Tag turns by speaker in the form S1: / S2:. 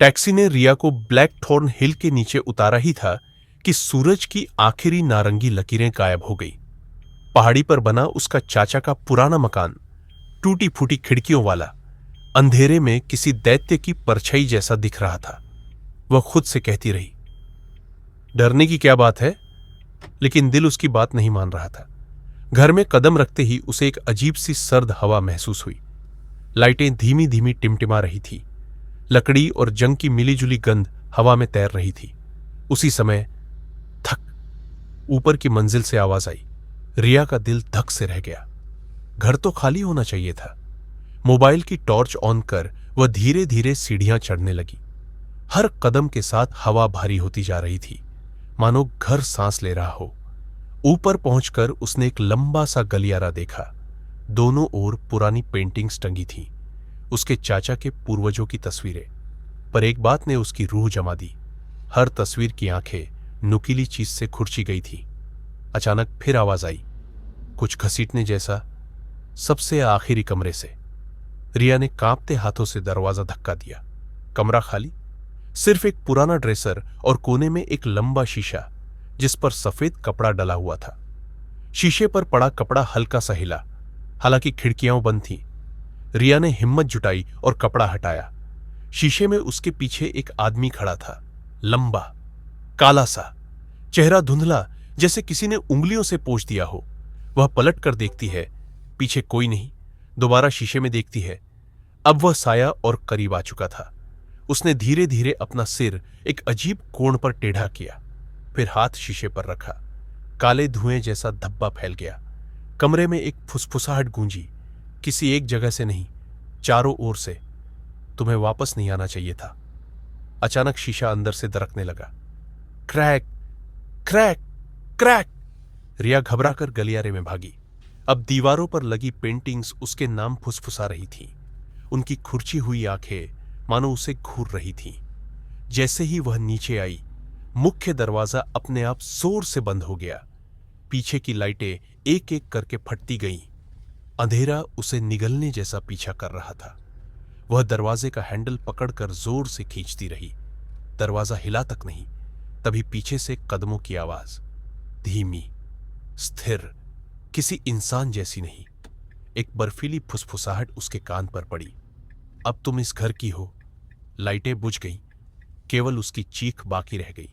S1: Taxi ने रिया को black thorn हिल के नीचे उतारा ही था कि सूरज की आखिरी नारंगी लकीरें गायब हो गई। पहाड़ी पर बना उसका चाचा का पुराना मकान, टूटी फूटी खिड़कियों वाला, अंधेरे में किसी दैत्य की परछाई जैसा दिख रहा था। वह खुद से कहती रही, डरने की क्या बात है, लेकिन दिल उसकी बात नहीं मान रहा था। घर में कदम रखते ही उसे एक अजीब सी सर्द हवा महसूस हुई। लाइटें धीमी धीमी टिमटिमा रही थी। लकड़ी और जंग की मिलीजुली गंध हवा में तैर रही थी। उसी समय थक, ऊपर की मंजिल से आवाज आई। रिया का दिल धक से रह गया। घर तो खाली होना चाहिए था। मोबाइल की टॉर्च ऑन कर वह धीरे धीरे सीढ़ियां चढ़ने लगी। हर कदम के साथ हवा भारी होती जा रही थी, मानो घर सांस ले रहा हो। ऊपर पहुंचकर उसने एक लंबा सा गलियारा देखा। दोनों ओर पुरानी पेंटिंग्स टंगी थीं, उसके चाचा के पूर्वजों की तस्वीरें। पर एक बात ने उसकी रूह जमा दी। हर तस्वीर की आंखें नुकीली चीज से खुरची गई थी। अचानक फिर आवाज आई, कुछ घसीटने जैसा, सबसे आखिरी कमरे से। रिया ने कांपते हाथों से दरवाजा धक्का दिया। कमरा खाली, सिर्फ एक पुराना ड्रेसर और कोने में एक लंबा शीशा जिस पर सफेद कपड़ा डला हुआ था। शीशे पर पड़ा कपड़ा हल्का सा हिला, हालांकि खिड़कियां बंद थीं। रिया ने हिम्मत जुटाई और कपड़ा हटाया। शीशे में उसके पीछे एक आदमी खड़ा था, लंबा, काला सा, चेहरा धुंधला जैसे किसी ने उंगलियों से पोंछ दिया हो। वह पलट कर देखती है, पीछे कोई नहीं। दोबारा शीशे में देखती है। अब वह साया और करीब आ चुका था। उसने धीरे धीरे अपना सिर एक अजीब कोण पर टेढ़ा किया, फिर हाथ शीशे पर रखा। काले धुएं जैसा धब्बा फैल गया। कमरे में एक फुसफुसाहट गूंजी, किसी एक जगह से नहीं, चारों ओर से। तुम्हें वापस नहीं आना चाहिए था। अचानक शीशा अंदर से दरकने लगा। Crack crack crack. रिया घबराकर गलियारे में भागी। अब दीवारों पर लगी पेंटिंग्स उसके नाम फुसफुसा रही थीं। उनकी खुरची हुई आंखें मानो उसे घूर रही थीं। जैसे ही वह नीचे आई, मुख्य दरवाजा अपने आप जोर से बंद हो गया। पीछे की लाइटें एक एक करके फटती गईं। अंधेरा उसे निगलने जैसा पीछा कर रहा था। वह दरवाजे का हैंडल पकड़कर जोर से खींचती रही। दरवाजा हिला तक नहीं। तभी पीछे से कदमों की आवाज, धीमी, स्थिर, किसी इंसान जैसी नहीं। एक बर्फीली फुसफुसाहट उसके कान पर पड़ी। अब तुम इस घर की हो। लाइटें बुझ गईं, केवल उसकी चीख बाकी रह गई।